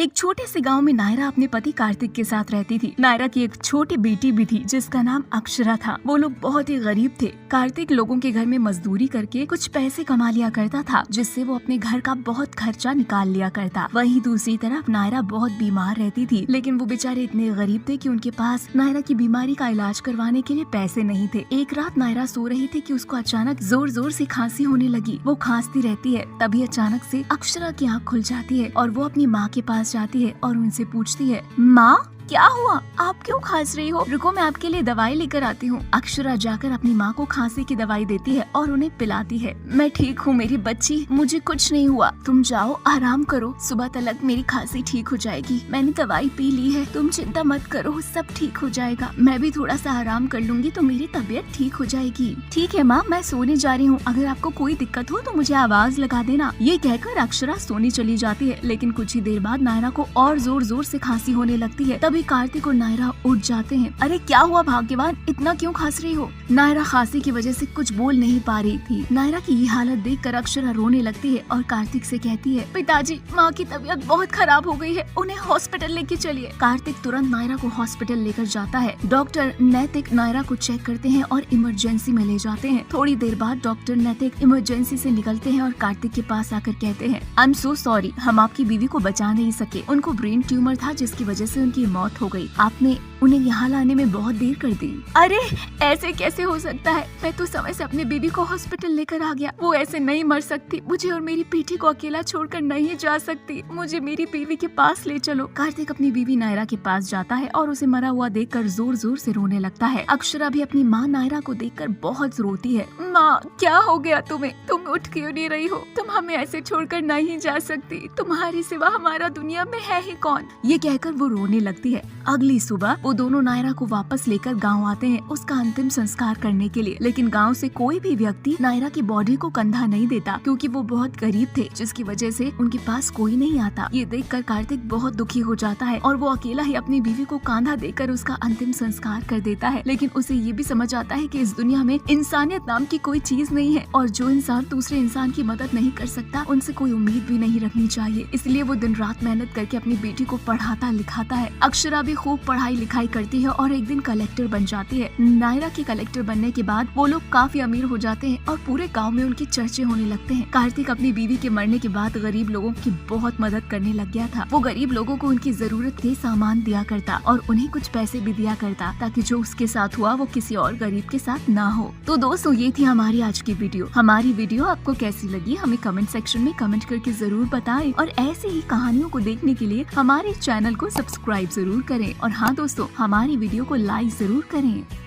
एक छोटे से गांव में नायरा अपने पति कार्तिक के साथ रहती थी। नायरा की एक छोटी बेटी भी थी जिसका नाम अक्षरा था। वो लोग बहुत ही गरीब थे। कार्तिक लोगों के घर में मजदूरी करके कुछ पैसे कमा लिया करता था, जिससे वो अपने घर का बहुत खर्चा निकाल लिया करता। वहीं दूसरी तरफ नायरा बहुत बीमार रहती थी, लेकिन वो बेचारे इतने गरीब थे कि उनके पास नायरा की बीमारी का इलाज करवाने के लिए पैसे नहीं थे। एक रात नायरा सो रही थी कि उसको अचानक जोर जोर से खांसी होने लगी। वो खांसती रहती है, तभी अचानक से अक्षरा की आँख खुल जाती है और वो अपनी माँ के पास जाती है और उनसे पूछती है, माँ क्या हुआ, आप क्यों खांस रही हो? रुको, मैं आपके लिए दवाई लेकर आती हूँ। अक्षरा जाकर अपनी माँ को खांसी की दवाई देती है और उन्हें पिलाती है। मैं ठीक हूँ मेरी बच्ची, मुझे कुछ नहीं हुआ, तुम जाओ आराम करो, सुबह तक मेरी खांसी ठीक हो जाएगी। मैंने दवाई पी ली है, तुम चिंता मत करो, सब ठीक हो जाएगा। मैं भी थोड़ा सा आराम कर लूंगी तो मेरी तबीयत ठीक हो जाएगी। ठीक है माँ, मैं सोने जा रही हूँ, अगर आपको कोई दिक्कत हो तो मुझे आवाज लगा देना। ये कहकर अक्षरा सोने चली जाती है, लेकिन कुछ ही देर बाद नायरा को और जोर जोर से खांसी होने लगती है। तभी कार्तिक और नायरा उठ जाते हैं। अरे क्या हुआ भाग्यवान, इतना क्यों खांस रही हो? नायरा खांसी की वजह से कुछ बोल नहीं पा रही थी। नायरा की ये हालत देखकर अक्षरा रोने लगती है और कार्तिक से कहती है, पिताजी माँ की तबीयत बहुत खराब हो गई है, उन्हें हॉस्पिटल लेके चलिए। कार्तिक तुरंत नायरा को हॉस्पिटल लेकर जाता है। डॉक्टर नैतिक नायरा को चेक करते हैं और इमरजेंसी में ले जाते हैं। थोड़ी देर बाद डॉक्टर नैतिक इमरजेंसी से निकलते हैं और कार्तिक के पास आकर कहते हैं, आई एम सो सॉरी, हम आपकी बीवी को बचा नहीं सके, उनको ब्रेन ट्यूमर था जिसकी वजह से उनकी मौत हो गई। आपने उन्हें यहाँ लाने में बहुत देर कर दी। अरे ऐसे कैसे हो सकता है, मैं तो समय से अपनी बीवी को हॉस्पिटल लेकर आ गया, वो ऐसे नहीं मर सकती, मुझे और मेरी बेटी को अकेला छोड़कर नहीं जा सकती, मुझे मेरी बीवी के पास ले चलो। कार्तिक अपनी बीवी नायरा के पास जाता है और उसे मरा हुआ देखकर जोर जोर से रोने लगता है। अक्षरा भी अपनी माँ नायरा को देखकर बहुत रोती है। माँ क्या हो गया तुम्हें, तुम उठ क्यों नहीं रही हो? तुम हमें ऐसे छोड़कर नहीं जा सकती, तुम्हारी सिवा हमारा दुनिया में है ही कौन? ये कहकर वो रोने लगती है। अगली सुबह वो दोनों नायरा को वापस लेकर गांव आते हैं उसका अंतिम संस्कार करने के लिए, लेकिन गांव से कोई भी व्यक्ति नायरा की बॉडी को कंधा नहीं देता क्योंकि वो बहुत गरीब थे, जिसकी वजह से उनके पास कोई नहीं आता। ये देखकर कार्तिक बहुत दुखी हो जाता है और वो अकेला ही अपनी बीवी को कंधा देकर उसका अंतिम संस्कार कर देता है। लेकिन उसे ये भी समझ आता है कि इस दुनिया में इंसानियत नाम की कोई चीज नहीं है और जो इंसान दूसरे इंसान की मदद नहीं कर सकता उनसे कोई उम्मीद भी नहीं रखनी चाहिए। इसलिए वो दिन रात मेहनत करके अपनी बेटी को पढ़ाता लिखाता है। अक्षरा भी खूब पढ़ाई लिखाई करती है और एक दिन कलेक्टर बन जाती है। नायरा के कलेक्टर बनने के बाद वो लोग काफी अमीर हो जाते हैं और पूरे गांव में उनके चर्चे होने लगते हैं। कार्तिक अपनी बीवी के मरने के बाद गरीब लोगों की बहुत मदद करने लग गया था। वो गरीब लोगों को उनकी जरूरत के सामान दिया करता और उन्हें कुछ पैसे भी दिया करता ताकि जो उसके साथ हुआ वो किसी और गरीब के साथ ना हो। तो दोस्तों ये थी हमारी आज की वीडियो। हमारी वीडियो आपको कैसी लगी हमें कमेंट सेक्शन में कमेंट करके जरूर बताएं और ऐसे ही कहानियों को देखने के लिए हमारे चैनल को सब्सक्राइब जरूर करें और हाँ दोस्तों, हमारी वीडियो को लाइक जरूर करें।